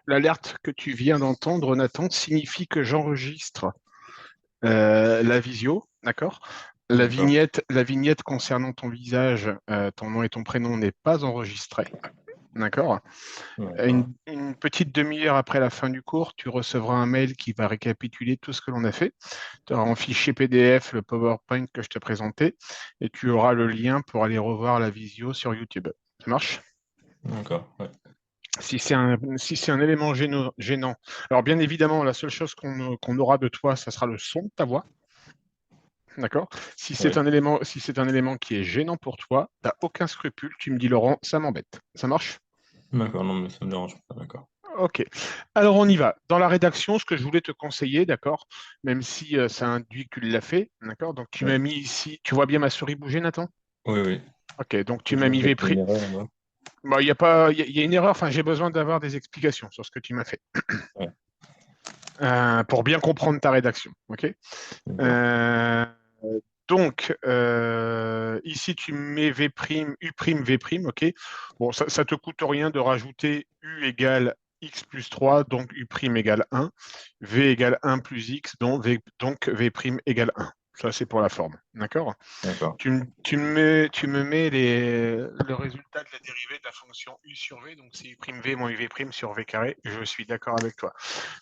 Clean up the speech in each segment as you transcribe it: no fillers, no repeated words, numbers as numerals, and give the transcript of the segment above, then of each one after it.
l'alerte que tu viens d'entendre, Nathan, signifie que j'enregistre la visio, d'accord? D'accord. La vignette concernant ton visage, ton nom et ton prénom n'est pas enregistrée, d'accord? D'accord. Une petite demi-heure après la fin du cours, tu recevras un mail qui va récapituler tout ce que l'on a fait. Tu auras en fichier PDF le PowerPoint que je te présentais et tu auras le lien pour aller revoir la visio sur YouTube. Ça marche? D'accord. Ouais. Si c'est un élément gênant, alors bien évidemment, la seule chose qu'on aura de toi, ça sera le son de ta voix. D'accord? Ouais. Si c'est un élément qui est gênant pour toi, tu n'as aucun scrupule, tu me dis Laurent, ça m'embête. Ça marche? D'accord. Non, mais ça me dérange pas. D'accord. Ok. Alors on y va. Dans la rédaction, ce que je voulais te conseiller, d'accord, même si ça induit que tu l'as fait, d'accord, donc tu m'as Ouais. mis ici, tu vois bien ma souris bouger, Nathan? Oui, oui. Ok, donc tu Je m'as vois mis qu'il y a Vprime. une erreur là-bas. Bah, il y a pas, il y a une erreur, enfin j'ai besoin d'avoir des explications sur ce que tu m'as fait Ouais. pour bien comprendre ta rédaction. Ok? D'accord. Euh, ici, tu mets V', U', V', ok? Bon, ça te coûte rien de rajouter U égale X plus 3, donc U' égale 1, V égale 1 plus X, donc V' égale 1. Ça, c'est pour la forme. D'accord? D'accord. Tu me mets le résultat de la dérivée de la fonction U sur V, donc c'est U'V moins UV' sur V carré. Je suis d'accord avec toi.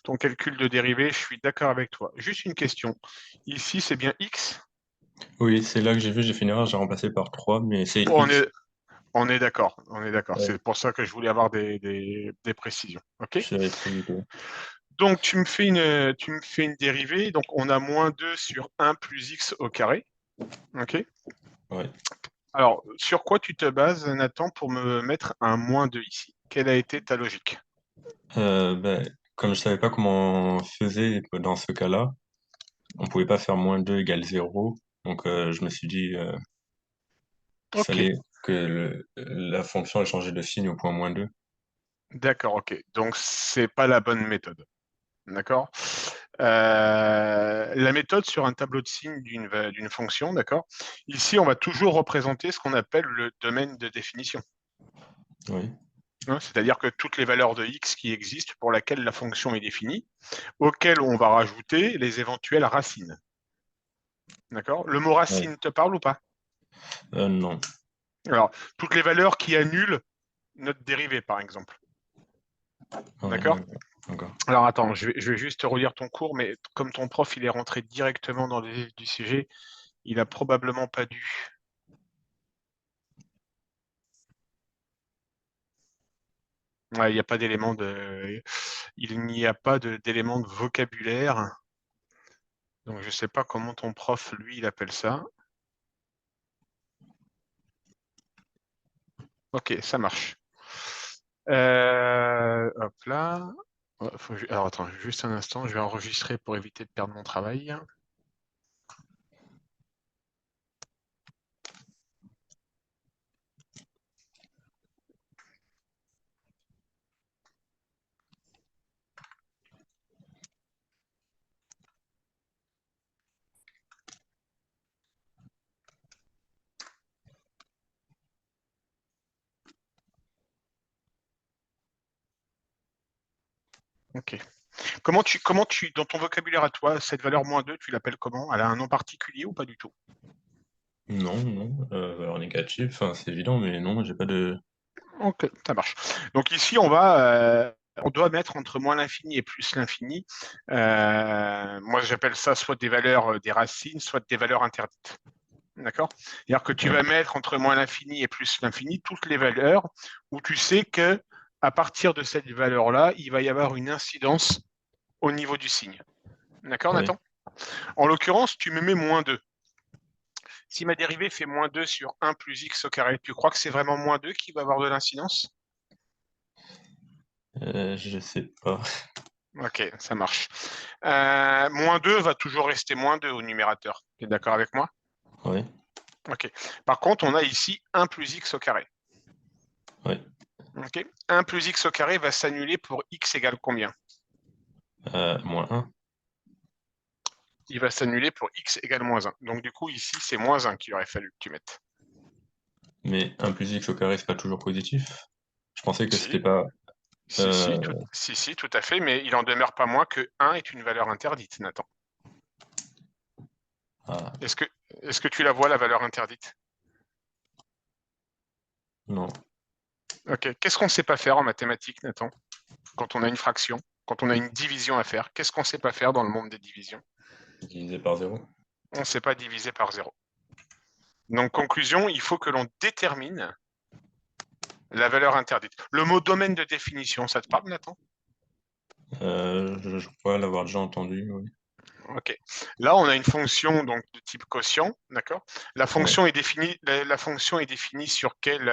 Ton calcul de dérivée, je suis d'accord avec toi. Juste une question. Ici, c'est bien X. Oui, c'est là que j'ai vu, j'ai fait une erreur, j'ai remplacé par 3 mais c'est On X. est, on est d'accord. On est d'accord. Ouais. C'est pour ça que je voulais avoir des précisions. OK? Je savais pas du tout. Donc, tu me fais une dérivée. Donc, on a moins 2 sur 1 plus X au carré. OK? Ouais. Alors, sur quoi tu te bases, Nathan, pour me mettre un moins 2 ici? Quelle a été ta logique? Ben, comme je savais pas comment on faisait dans ce cas-là, on pouvait pas faire -2 égale 0. Donc, je me suis dit qu'il OK. fallait que la fonction ait changé de signe au point -2. D'accord. OK. Donc, c'est pas la bonne méthode. D'accord? La méthode sur un tableau de signes d'une fonction, d'accord? Ici, on va toujours représenter ce qu'on appelle le domaine de définition. Oui. Hein, c'est-à-dire que toutes les valeurs de x qui existent pour laquelle la fonction est définie, auxquelles on va rajouter les éventuelles racines. D'accord? Le mot Ouais. racine te parle ou pas? Non. Alors, toutes les valeurs qui annulent notre dérivée, par exemple. Ouais, D'accord? d'accord. D'accord. Alors attends, je vais juste relire ton cours, mais comme ton prof, il est rentré directement dans le vif du sujet, il a probablement pas dû. Ouais, il n'y a pas d'élément de, il n'y a pas d'élément de vocabulaire. Donc je sais pas comment ton prof, lui, il appelle ça. Ok, ça marche. Hop là. Ouais, alors attends, juste un instant, je vais enregistrer pour éviter de perdre mon travail. Ok. Comment tu, dans ton vocabulaire à toi, cette valeur -2, tu l'appelles comment? Elle a un nom particulier ou pas du tout? Non, non. Valeur négative, enfin, c'est évident, mais non, j'ai pas de. Ok, ça marche. Donc ici, on doit mettre entre moins l'infini et plus l'infini. Moi, j'appelle ça soit des valeurs des racines, soit des valeurs interdites. D'accord? C'est-à-dire que tu Ouais. vas mettre entre moins l'infini et plus l'infini toutes les valeurs où tu sais que à partir de cette valeur-là, il va y avoir une incidence au niveau du signe. D'accord, Oui. Nathan? En l'occurrence, tu me mets -2. Si ma dérivée fait -2 sur 1 plus x au carré, tu crois que c'est vraiment -2 qui va avoir de l'incidence? Je sais pas. Ok, ça marche. -2 va toujours rester -2 au numérateur. Tu es d'accord avec moi? Oui. Ok. Par contre, on a ici 1 plus x au carré. Oui. Ok. 1 plus x au carré va s'annuler pour x égale combien? -1. Il va s'annuler pour x égale -1. Donc du coup, ici, c'est -1 qu'il aurait fallu que tu mettes. Mais 1 plus x au carré, c'est pas toujours positif. Je pensais que c'était Si. pas. Si, tout à fait, mais il en demeure pas moins que 1 est une valeur interdite, Nathan. Ah, Est-ce que tu la vois, la valeur interdite? non. Ok. Qu'est-ce qu'on ne sait pas faire en mathématiques, Nathan, quand on a une fraction, quand on a une division à faire? Qu'est-ce qu'on ne sait pas faire dans le monde des divisions? Divisé par 0. On ne sait pas diviser par 0. Donc, conclusion, il faut que l'on détermine la valeur interdite. Le mot domaine de définition, ça te parle, Nathan? Je crois l'avoir déjà entendu, oui. Ok. Là, on a une fonction donc de type quotient, d'accord? La Ouais. fonction est définie. La fonction est définie sur quels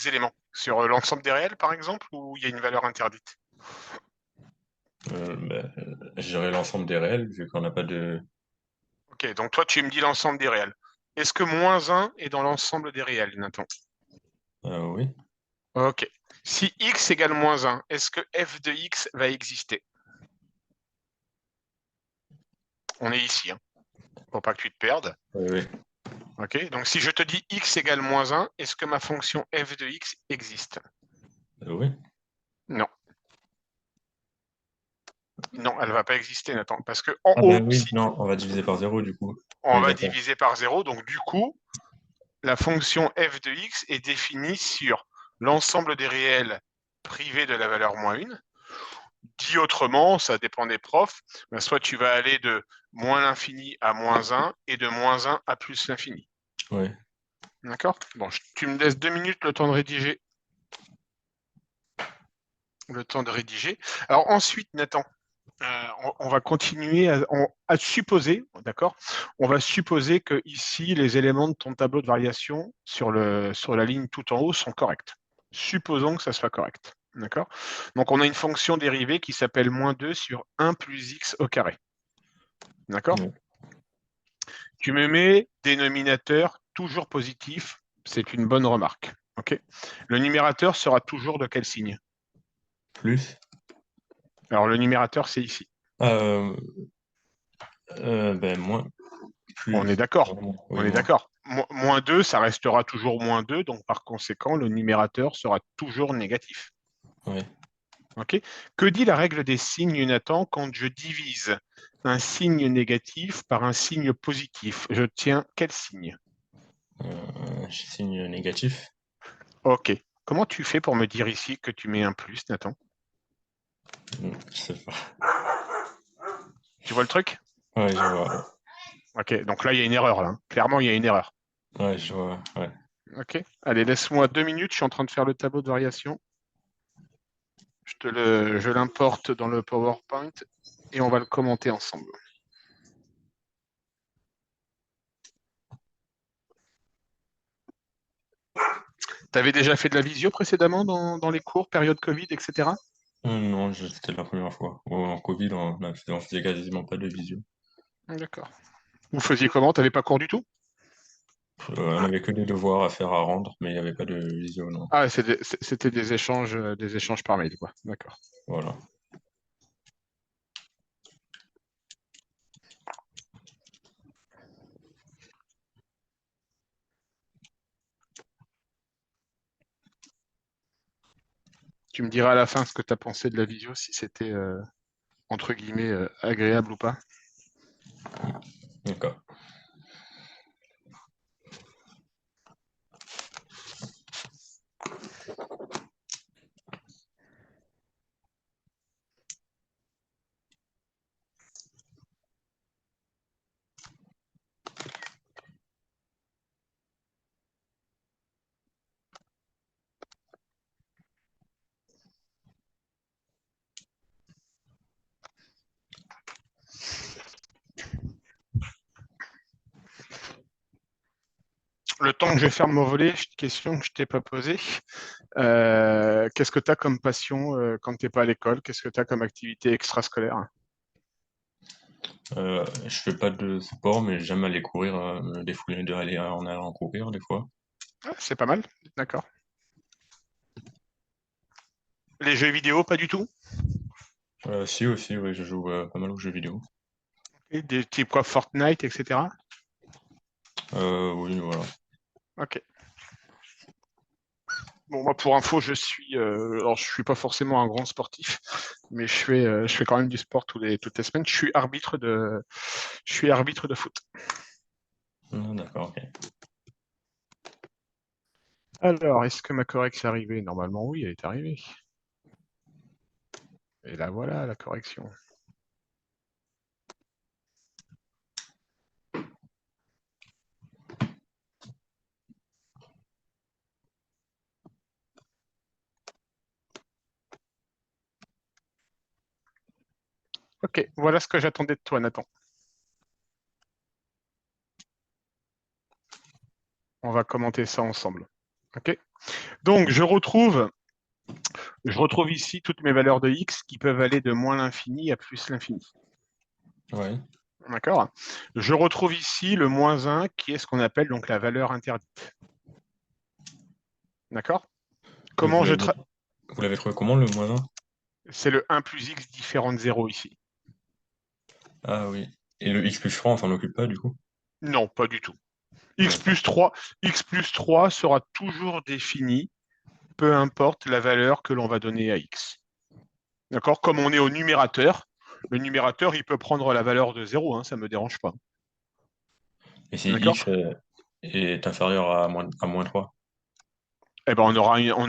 éléments? Sur l'ensemble des réels, par exemple, ou il y a une valeur interdite? Je dirais l'ensemble des réels, vu qu'on n'a pas de... Ok. Donc toi, tu me dis l'ensemble des réels. Est-ce que moins 1 est dans l'ensemble des réels, Nathan? Oui. Ok. Si x égale moins 1, est-ce que f de x va exister? On est ici, hein, pour pas que tu te perdes. Oui, oui. Ok. Donc si je te dis x égale moins 1, est-ce que ma fonction f de x existe? Oui. Non. Non, elle ne va pas exister, Nathan, parce que en Ah haut, ben oui, si non, on va diviser par 0 du coup. on Oui, va d'accord. diviser par 0, donc du coup, la fonction f de x est définie sur l'ensemble des réels privés de la valeur moins 1. Dit autrement, ça dépend des profs, ben soit tu vas aller de moins l'infini à moins 1 et de moins 1 à plus l'infini. Oui. D'accord? Bon, tu me laisses 2 minutes le temps de rédiger. Le temps de rédiger. Alors ensuite, Nathan, on va continuer à supposer, d'accord? On va supposer que ici, les éléments de ton tableau de variation sur la ligne tout en haut sont corrects. Supposons que ça soit correct, d'accord? Donc, on a une fonction dérivée qui s'appelle moins 2 sur 1 plus x au carré, d'accord? Oui. Tu me mets dénominateur toujours positif, c'est une bonne remarque, ok? Le numérateur sera toujours de quel signe? Plus. Alors, le numérateur, c'est ici. Euh, moins. On est Plus. d'accord. On Oui, est moins. d'accord. Moins 2, ça restera toujours moins 2, donc par conséquent, le numérateur sera toujours négatif. Oui. Ok. Que dit la règle des signes, Nathan, quand je divise un signe négatif par un signe positif? Je tiens quel signe? Signe négatif. Ok. Comment tu fais pour me dire ici que tu mets un plus, Nathan? Je sais pas. Tu vois le truc? Ouais, je vois. Ok. Donc là, il y a une erreur, là, hein. Clairement, il y a une erreur. Ouais, je vois. Ouais. Ok. Allez, laisse-moi 2 minutes. Je suis en train de faire le tableau de variation. Je l'importe dans le PowerPoint et on va le commenter ensemble. Tu avais déjà fait de la visio précédemment dans les cours, période Covid, etc. Non, c'était la première fois. En Covid, on faisait quasiment pas de visio. D'accord. Vous faisiez comment? Tu n'avais pas cours du tout? On avait que des devoirs à faire à rendre, mais il n'y avait pas de visio, non. Ah, c'était des échanges par mail, quoi. D'accord. Voilà. Tu me diras à la fin ce que tu as pensé de la visio, si c'était, entre guillemets, agréable ou pas. D'accord. Le temps que je ferme mon volet, question que je t'ai pas posée. Qu'est-ce que tu as comme passion quand tu n'es pas à l'école? Qu'est-ce que tu as comme activité extrascolaire? Je fais pas de sport, mais j'aime aller courir, me défouler de aller en allant courir des fois. Ah, c'est pas mal, d'accord. Les jeux vidéo, pas du tout? Si aussi, oui, je joue pas mal aux jeux vidéo. Et des types quoi, Fortnite, etc. Oui, voilà. Ok. Bon, moi, pour info, alors, je suis pas forcément un grand sportif, mais je fais quand même du sport toutes les semaines. Je suis arbitre de foot. Ah, d'accord, ok. Alors, est-ce que ma correction est arrivée? Normalement, oui, elle est arrivée. Et là, voilà la correction. Ok, voilà ce que j'attendais de toi, Nathan. On va commenter ça ensemble. Ok. Donc, je retrouve ici toutes mes valeurs de x qui peuvent aller de moins l'infini à plus l'infini. Ouais. D'accord? Je retrouve ici le moins 1 qui est ce qu'on appelle donc la valeur interdite. D'accord? Et Comment je vous l'avez trouvé comment, le moins 1? C'est le 1 plus x différent de 0 ici. Ah oui. Et le x plus 3, on s'en occupe pas, du coup? Non, pas du tout. D'accord. X plus 3 sera toujours défini, peu importe la valeur que l'on va donner à x. D'accord? Comme on est au numérateur, le numérateur, il peut prendre la valeur de 0, hein, ça ne me dérange pas. Et si D'accord? x est inférieur à moins 3? Eh ben, on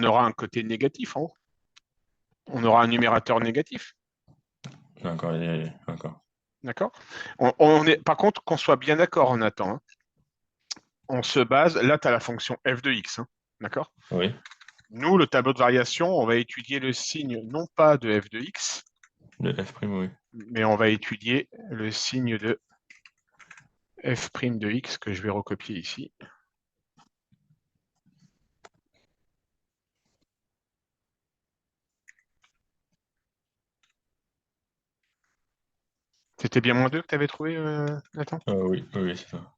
aura un côté négatif en haut. On aura un numérateur négatif. D'accord, d'accord. D'accord? Par contre, qu'on soit bien d'accord, Nathan, hein, on se base, là, tu as la fonction f de x. Hein, d'accord? Oui, Nous, le tableau de variation, on va étudier le signe non pas de f de x, de f', oui. mais on va étudier le signe de f' de x que je vais recopier ici. C'était bien moins 2 que tu avais trouvé, Nathan? Oui, oui, oui, c'est ça.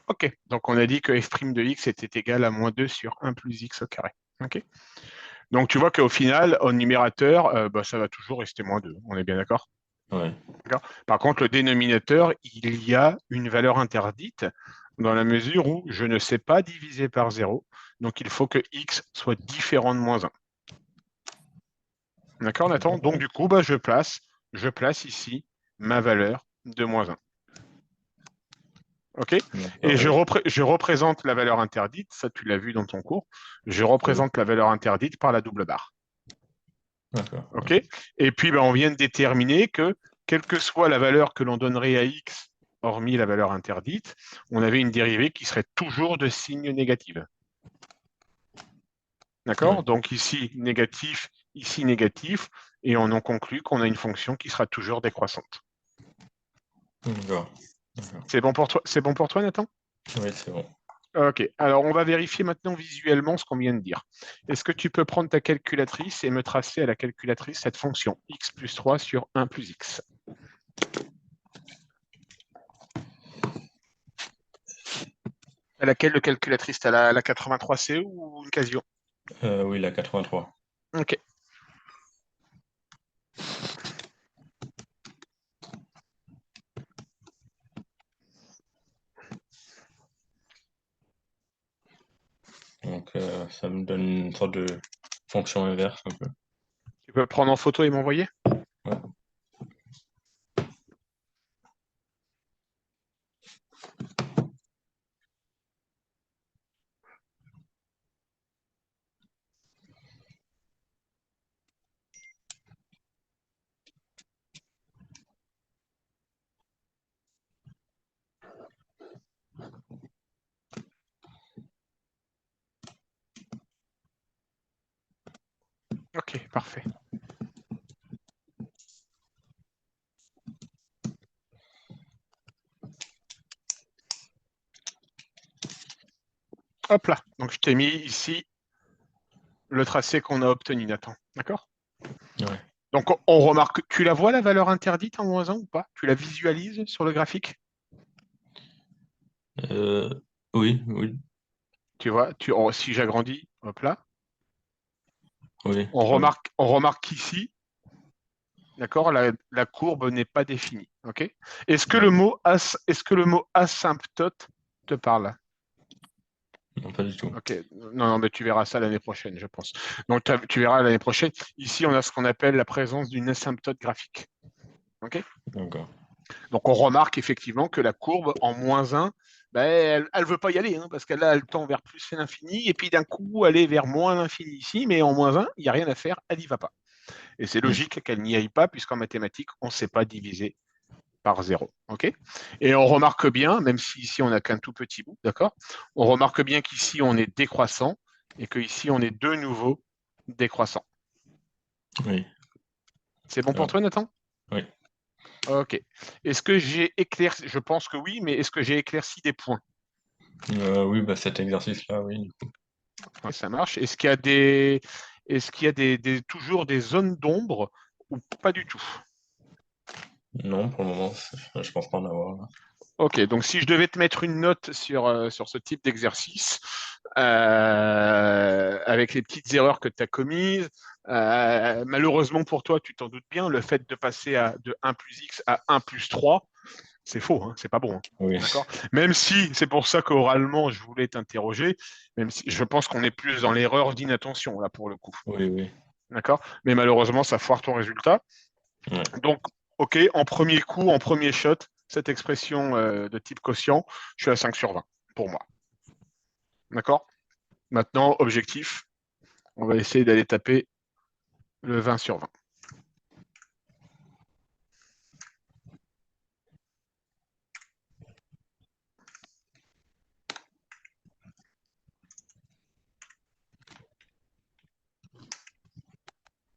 Ok, donc on a dit que f' de x était égal à moins 2 sur 1 plus x au carré. Ok. Donc tu vois qu'au final, au numérateur, bah, ça va toujours rester moins 2. On est bien d'accord? Ouais. D'accord. Par contre, le dénominateur, il y a une valeur interdite dans la mesure où je ne sais pas diviser par 0. Donc il faut que x soit différent de moins 1. D'accord, Nathan? Donc du coup, bah, je place ici ma valeur de moins 1. OK? Et D'accord, oui. je représente la valeur interdite, ça tu l'as vu dans ton cours, je Oui, représente la valeur interdite par la double barre. d'accord. OK? Et puis, ben, on vient de déterminer que, quelle que soit la valeur que l'on donnerait à x, hormis la valeur interdite, on avait une dérivée qui serait toujours de signe négatif. D'accord? Oui, Donc ici négatif, et on en conclut qu'on a une fonction qui sera toujours décroissante. d'accord. D'accord. C'est bon pour toi, Nathan? Oui, c'est bon. Ok, alors on va vérifier maintenant visuellement ce qu'on vient de dire. Est-ce que tu peux prendre ta calculatrice et me tracer à la calculatrice cette fonction x plus 3 sur 1 plus x? À laquelle de calculatrice? T'as la 83C ou une Casio? Oui, la 83. Ok, Donc, ça me donne une sorte de fonction inverse un peu. tu peux prendre en photo et m'envoyer? Ouais. Ok, parfait. Hop là, donc je t'ai mis ici le tracé qu'on a obtenu, Nathan. D'accord? Ouais. Donc on remarque, tu la vois la valeur interdite en moins 1 ou pas? Tu la visualises sur le graphique? Euh, oui, oui. Tu vois, si j'agrandis, hop là, Oui, on je vois. remarque qu'ici, d'accord, la courbe n'est pas définie. OK? Est-ce que Ouais. le mot asymptote te parle? Non, pas du tout. OK. Non, non, mais tu verras ça l'année prochaine, je pense. Donc, tu verras l'année prochaine. Ici, on a ce qu'on appelle la présence d'une asymptote graphique. OK? D'accord. Donc, on remarque effectivement que la courbe en -1, ben, elle ne veut pas y aller, hein, parce qu'elle elle tend vers plus l'infini, et puis d'un coup, elle est vers moins l'infini ici, mais en -1, il n'y a rien à faire, elle n'y va pas. Et c'est Hmm. logique qu'elle n'y aille pas, puisqu'en mathématiques, on ne sait pas diviser par 0. OK? Et on remarque bien, même si ici on n'a qu'un tout petit bout, d'accord? On remarque bien qu'ici on est décroissant et qu'ici on est de nouveau décroissant. Oui. C'est bon pour Ah, toi, Nathan? oui. OK. Est-ce que j'ai éclairci? Je pense que oui, mais est-ce que j'ai éclairci des points? Oui, bah, cet exercice-là, oui. Ouais, ça marche. Est-ce qu'il y a toujours des zones d'ombre ou pas du tout? Non, pour le moment, je pense pas en avoir, là. Ok, donc si je devais te mettre une note sur ce type d'exercice, avec les petites erreurs que tu as commises, malheureusement pour toi, tu t'en doutes bien, le fait de passer de 1 plus x à 1 plus 3, c'est faux, hein, c'est pas bon. Hein, Oui, d'accord? Même si c'est pour ça qu'oralement, je voulais t'interroger, même si je pense qu'on est plus dans l'erreur d'inattention, là, pour le coup. oui, oui. D'accord? Mais malheureusement, ça foire ton résultat. Ouais. Donc, OK, en premier coup, en premier shot, cette expression de type quotient, je suis à 5 sur 20 pour moi. D'accord? Maintenant, objectif, on va essayer d'aller taper le 20 sur 20.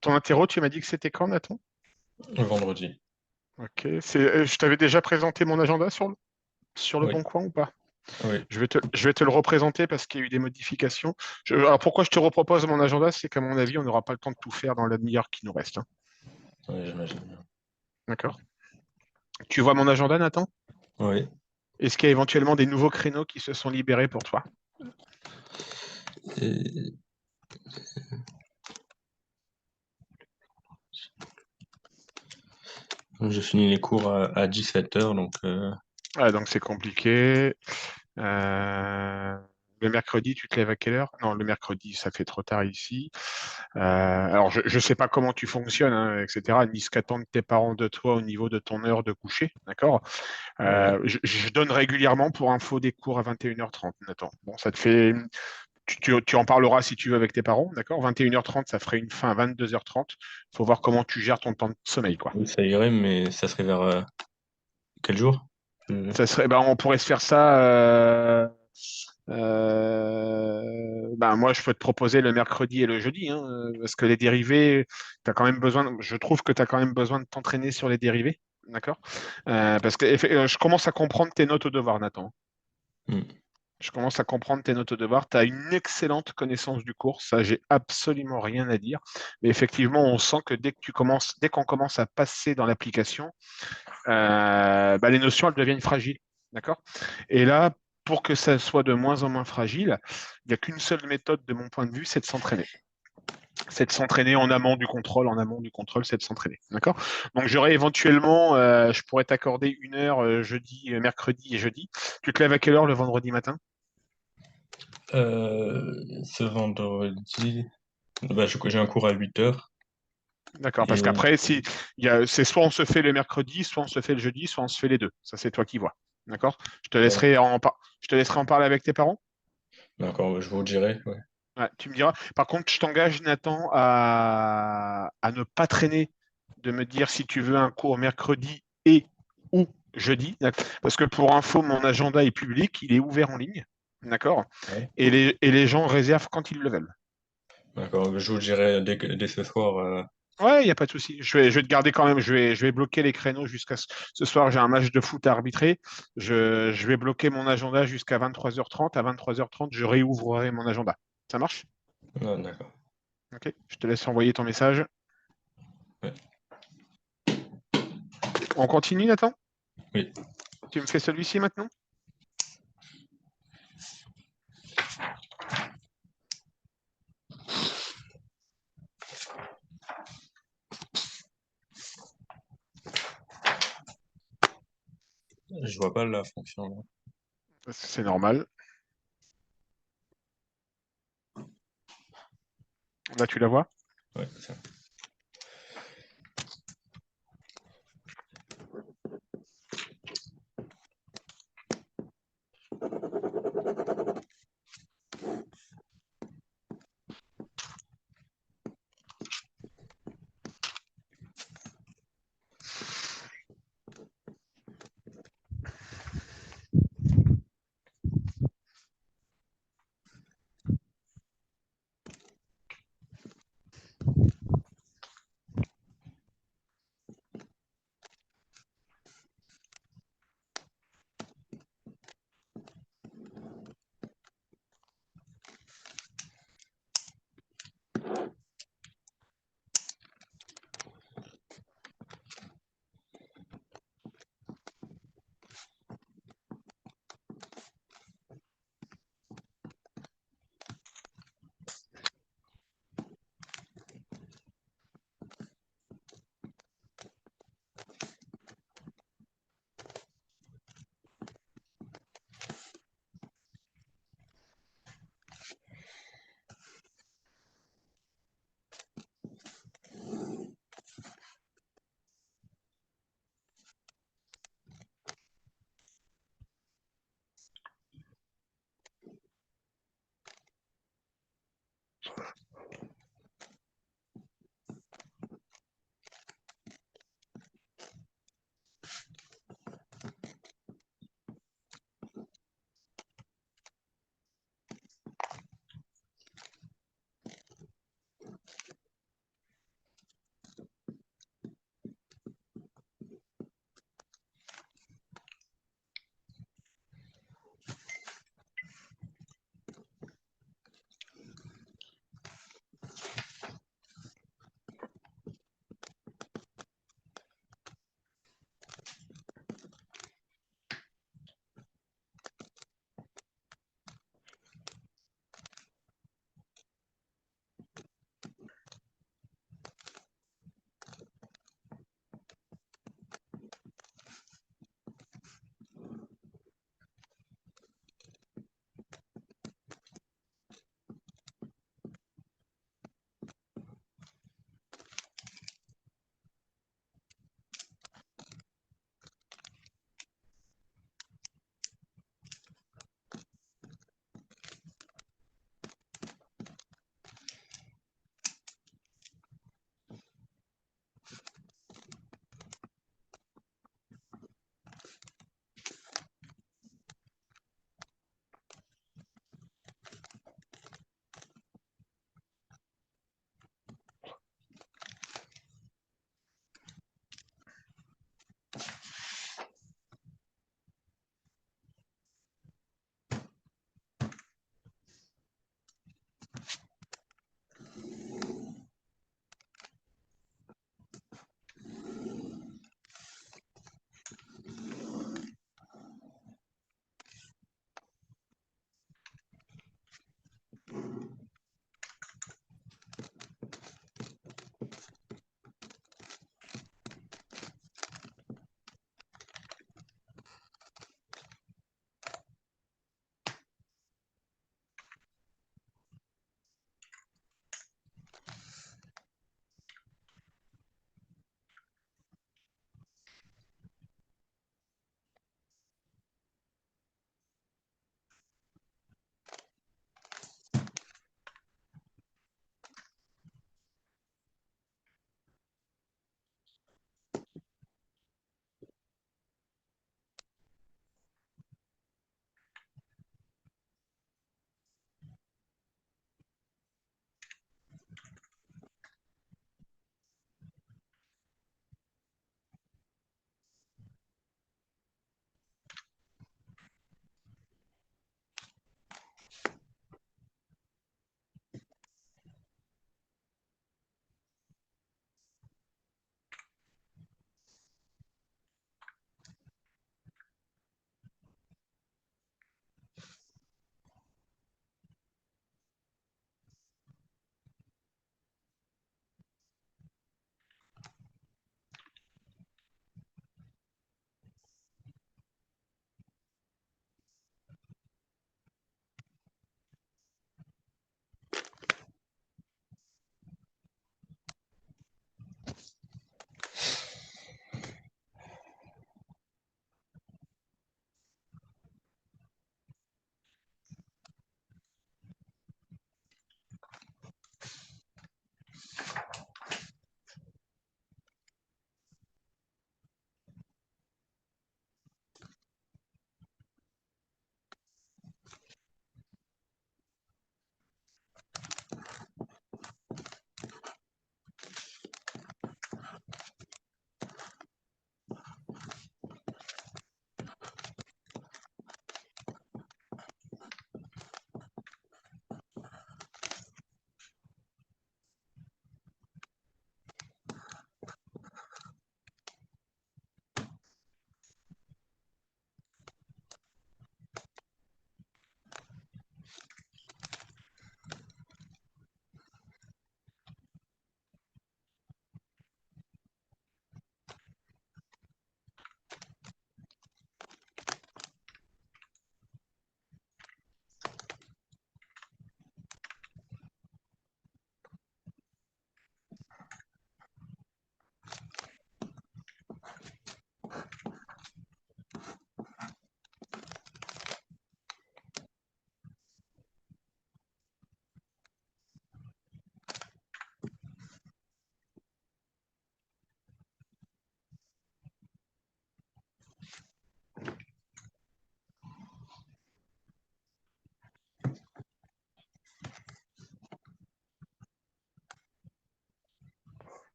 Ton interro, tu m'as dit que c'était quand, Nathan? Vendredi. OK. Je t'avais déjà présenté mon agenda sur le Oui, bon coin ou pas? oui. Je vais te le représenter parce qu'il y a eu des modifications. Alors pourquoi je te repropose mon agenda? C'est qu'à mon avis, on n'aura pas le temps de tout faire dans la demi-heure qui nous reste. Hein. Oui, j'imagine bien. D'accord? Tu vois mon agenda, Nathan? Oui. Est-ce qu'il y a éventuellement des nouveaux créneaux qui se sont libérés pour toi? Et je finis les cours à 17h, donc Ah, donc c'est compliqué. Euh, Le mercredi, tu te lèves à quelle heure? Non, le mercredi, ça fait trop tard ici. Alors, je ne sais pas comment tu fonctionnes, hein, etc., ni ce qu'attendent tes parents de toi au niveau de ton heure de coucher, d'accord? oui. Je donne régulièrement pour info des cours à 21h30, Nathan. Bon, ça te fait. Tu en parleras si tu veux avec tes parents, d'accord? 21h30, ça ferait une fin à 22h30. Il faut voir comment tu gères ton temps de sommeil, quoi. Oui, ça irait, mais ça serait vers quel jour? Ça serait, ben, on pourrait se faire ça. Ben, moi, je peux te proposer le mercredi et le jeudi, hein, parce que les dérivés, je trouve que tu as quand même besoin de t'entraîner sur les dérivés, d'accord? Parce que je commence à comprendre tes notes au devoir, Nathan. Hmm. Je commence à comprendre tes notes au devoir. Tu as une excellente connaissance du cours, ça, j'ai absolument rien à dire. Mais effectivement, on sent que dès qu'on commence à passer dans l'application, bah, les notions, elles deviennent fragiles. D'accord? Et là, pour que ça soit de moins en moins fragile, il n'y a qu'une seule méthode, de mon point de vue, c'est de s'entraîner. C'est de s'entraîner en amont du contrôle, c'est de s'entraîner. D'accord? Donc, j'aurais éventuellement, je pourrais t'accorder 1 heure jeudi, mercredi et jeudi. Tu te lèves à quelle heure le vendredi matin? Ce vendredi, bah, j'ai un cours à 8h. D'accord, parce Et qu'après, si, c'est soit on se fait le mercredi, soit on se fait le jeudi, soit on se fait les deux. Ça, c'est toi qui vois. D'accord? ouais, Je te laisserai en parler avec tes parents. d'accord, ouais, je vous dirai. Ouais. Ouais, tu me diras. Par contre, je t'engage, Nathan, à ne pas traîner, de me dire si tu veux un cours mercredi et ou jeudi. Parce que pour info, mon agenda est public, il est ouvert en ligne. D'accord? Ouais. Et les gens réservent quand ils le veulent. D'accord, je vous dirai dès ce soir. Ouais, il n'y a pas de souci. Je vais te garder quand même. Je vais bloquer les créneaux jusqu'à ce soir. J'ai un match de foot à arbitrer. Je vais bloquer mon agenda jusqu'à 23h30. À 23h30, je réouvrirai mon agenda. Ça marche? Ah, d'accord. Ok. Je te laisse envoyer ton message. Ouais. On continue, Nathan? Oui. Tu me fais celui-ci maintenant? Je vois pas la fonction là. C'est normal. Là, tu la vois? Ouais, ça.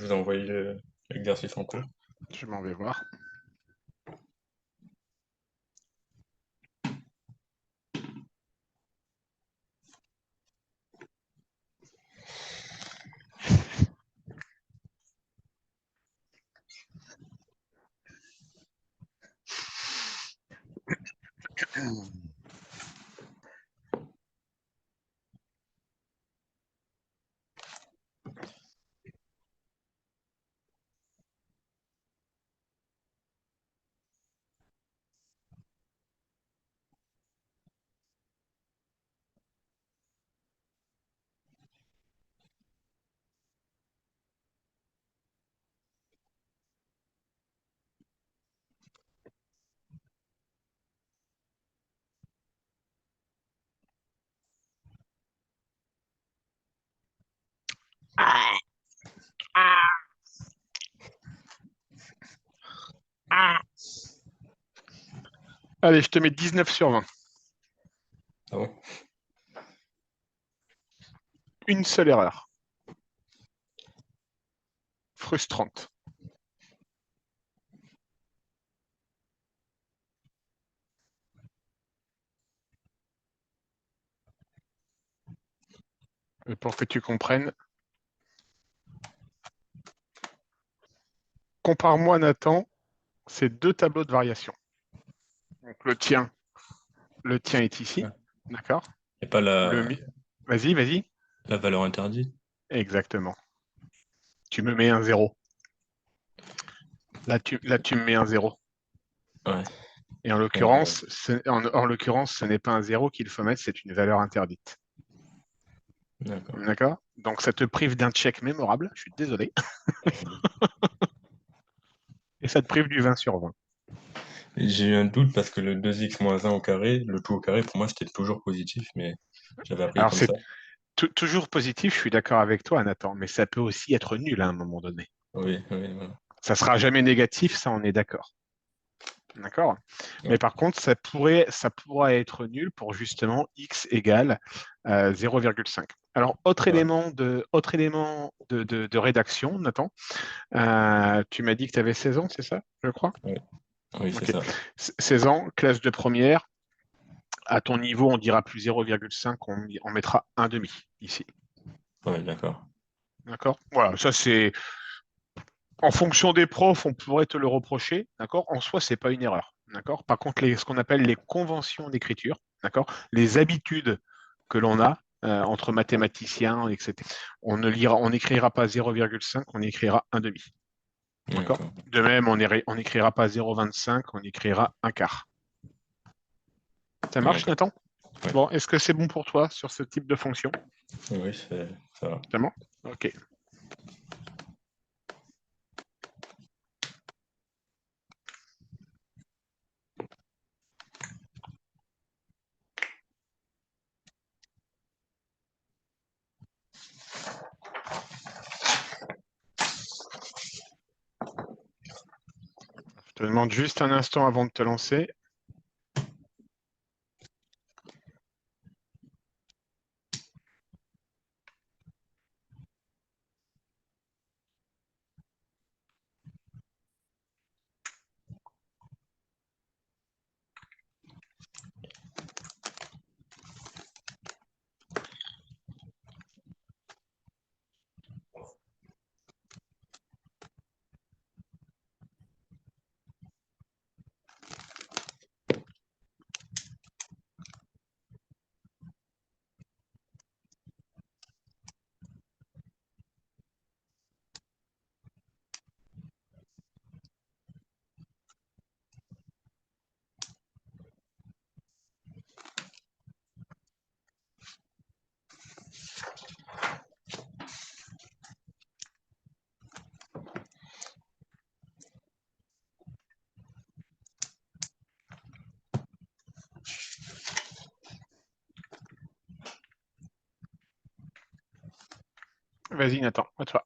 vous ai envoyé l'exercice en cours. Je m'en vais voir. Ah, ah, ah. Allez, je te mets 19 sur 20. Ah bon? Une seule erreur. Frustrante. Et pour que tu comprennes, compare-moi, Nathan, ces deux tableaux de variation. Donc, le tien est ici, Ouais. d'accord? Et pas Le mi- Vas-y, vas-y. la valeur interdite? Exactement. Tu me mets un 0. Là, tu me mets un 0. Ouais. Et en l'occurrence, ce n'est pas un 0 qu'il faut mettre, c'est une valeur interdite. D'accord. D'accord? Donc, ça te prive d'un check mémorable. Je suis désolé. Et ça te prive du 20 sur 20. Et j'ai eu un doute parce que le 2x moins 1 au carré, le tout au carré, pour moi, c'était toujours positif, mais j'avais appris Alors, comme ça. c'est toujours positif, je suis d'accord avec toi, Nathan, mais ça peut aussi être nul à un moment donné. Oui, oui, voilà. Ça sera jamais négatif, ça, on est d'accord. D'accord? Mais Ouais. par contre, ça pourra être nul pour justement x égale 0,5. Alors, Ouais. autre élément de rédaction, Nathan, tu m'as dit que tu avais 16 ans, c'est ça, je crois? Ouais. Oui, c'est Ok. ça. 16 ans, classe de première. À ton niveau, on dira plus 0,5, on mettra un demi ici. Ouais, d'accord. D'accord? Voilà, ça c'est en fonction des profs, on pourrait te le reprocher, d'accord? En soi, c'est pas une erreur, d'accord? Par contre, ce qu'on appelle les conventions d'écriture, d'accord? Les habitudes que l'on a entre mathématiciens, etc. On n'écrira pas 0,5, on écrira un demi, d'accord? D'accord. De même, on n'écrira pas 0,25, on écrira un quart. Ça marche, D'accord. Nathan? Ouais. Bon, est-ce que c'est bon pour toi sur ce type de fonction? Oui, ça va. C'est bon? Ok. Je te demande juste un instant avant de te lancer. Vas-y, Nathan, à toi.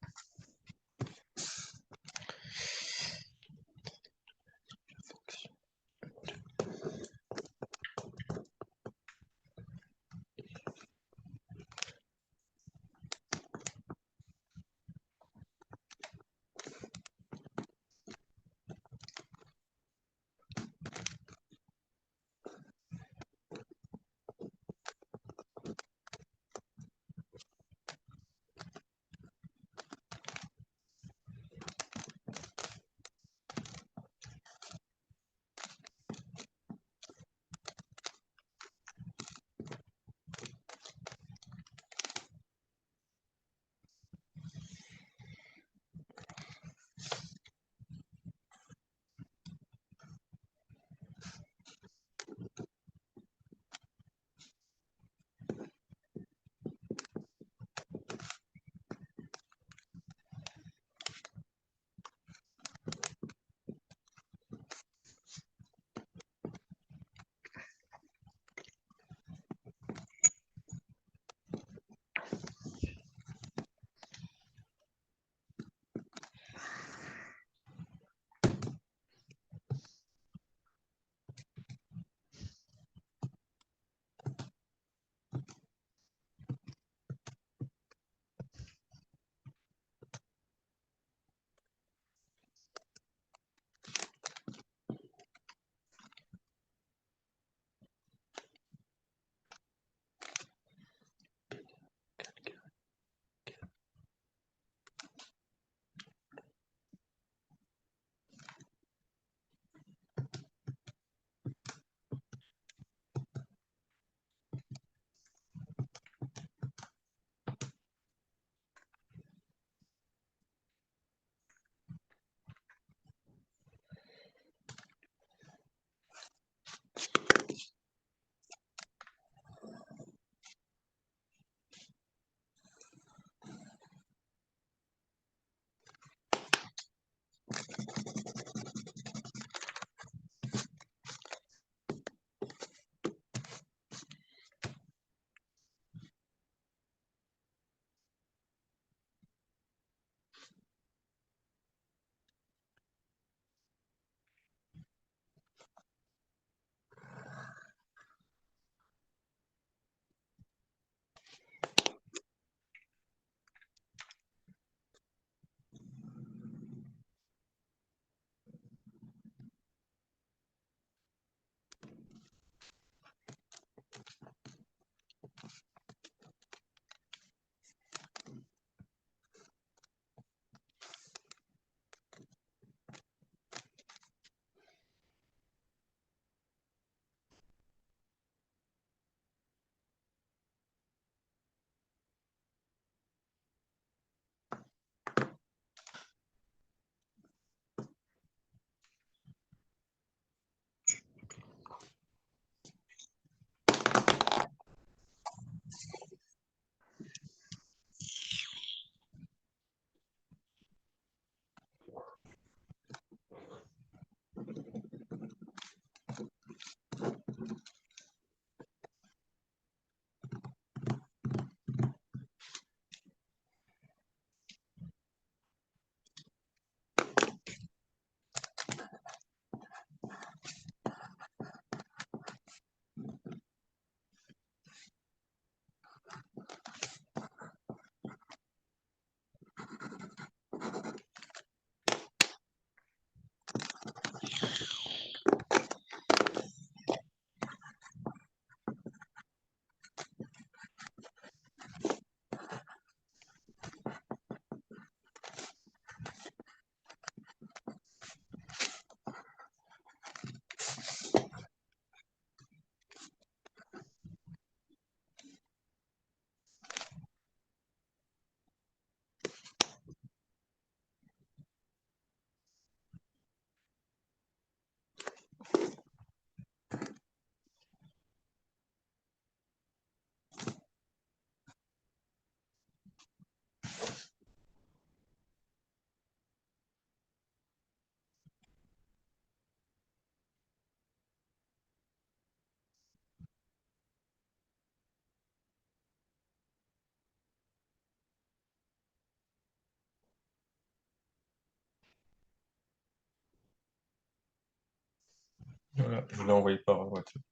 Voilà, je l'ai envoyé par WhatsApp.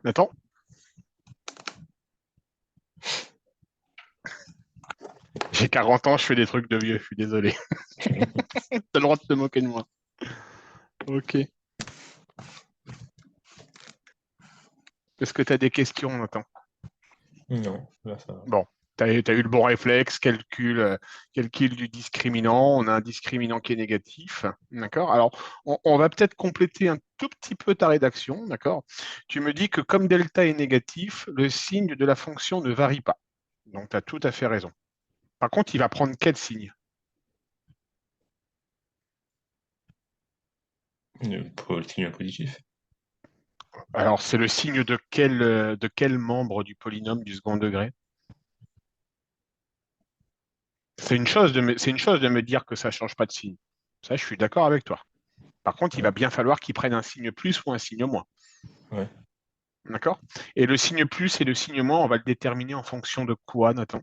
Nathan, j'ai 40 ans, je fais des trucs de vieux, je suis désolé. T'as le droit de te moquer de moi. Ok. Est-ce que tu as des questions, Nathan? Non, là ça va. Bon, tu as eu le bon réflexe, calcul du discriminant. On a un discriminant qui est négatif. D'accord? Alors, on va peut-être compléter un tout petit peu ta rédaction. D'accord? Tu me dis que comme delta est négatif, le signe de la fonction ne varie pas. Donc, tu as tout à fait raison. Par contre, il va prendre quel signe? Pour le signe positif. Alors, c'est le signe de quel membre du polynôme du second degré? C'est une chose de me dire que ça ne change pas de signe. Ça, je suis d'accord avec toi. Par contre, il va Ouais. bien falloir qu'il prenne un signe plus ou un signe moins. Ouais. D'accord? Et le signe plus et le signe moins, on va le déterminer en fonction de quoi, Nathan?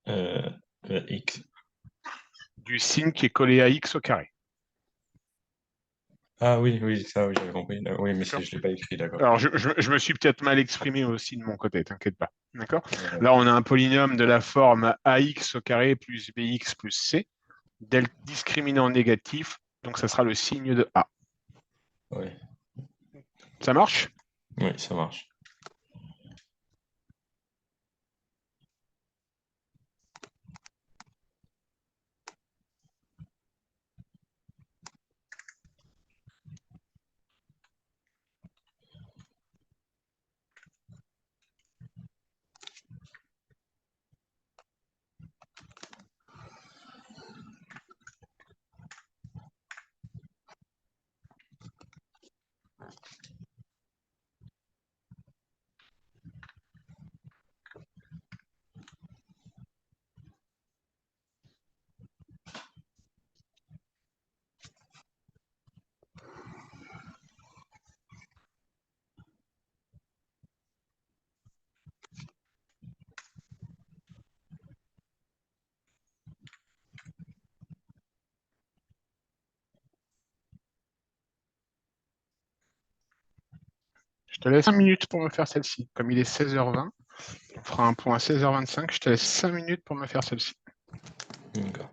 Euh, X. Du signe qui est collé à x au carré. Ah oui, oui, ça, oui, j'avais compris. Oui, mais D'accord? je l'ai pas écrit, d'accord. Alors, je me suis peut-être mal exprimé aussi de mon côté, t'inquiète pas. D'accord? Ouais. Là, on a un polynôme de la forme ax au carré plus bx plus c, discriminant négatif, donc ça sera le signe de A. Ouais. Ça marche? Oui, ça marche. Je te laisse 5 minutes pour me faire celle-ci. Comme il est 16h20, on fera un point à 16h25. Je te laisse 5 minutes pour me faire celle-ci. D'accord.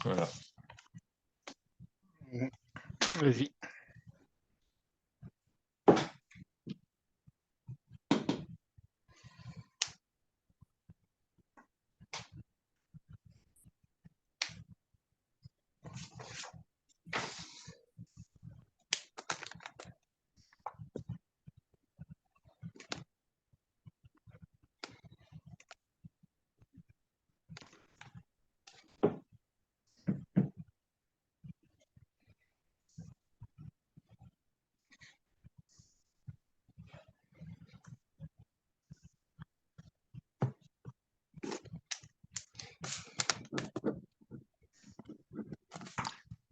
Voilà. Vas-y.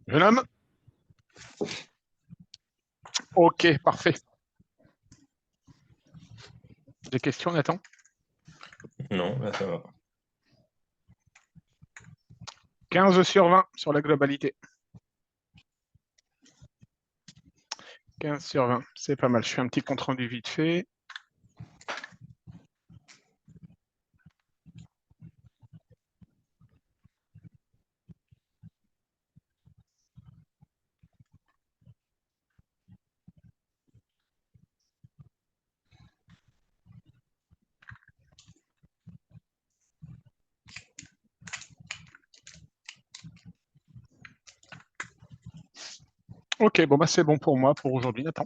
Jeune homme. OK, parfait. Des questions, Nathan? Non, là, ça va. 15 sur 20 sur la globalité. 15 sur 20, c'est pas mal. Je fais un petit compte rendu vite fait. OK, bon, bah, c'est bon pour moi pour aujourd'hui, Nathan.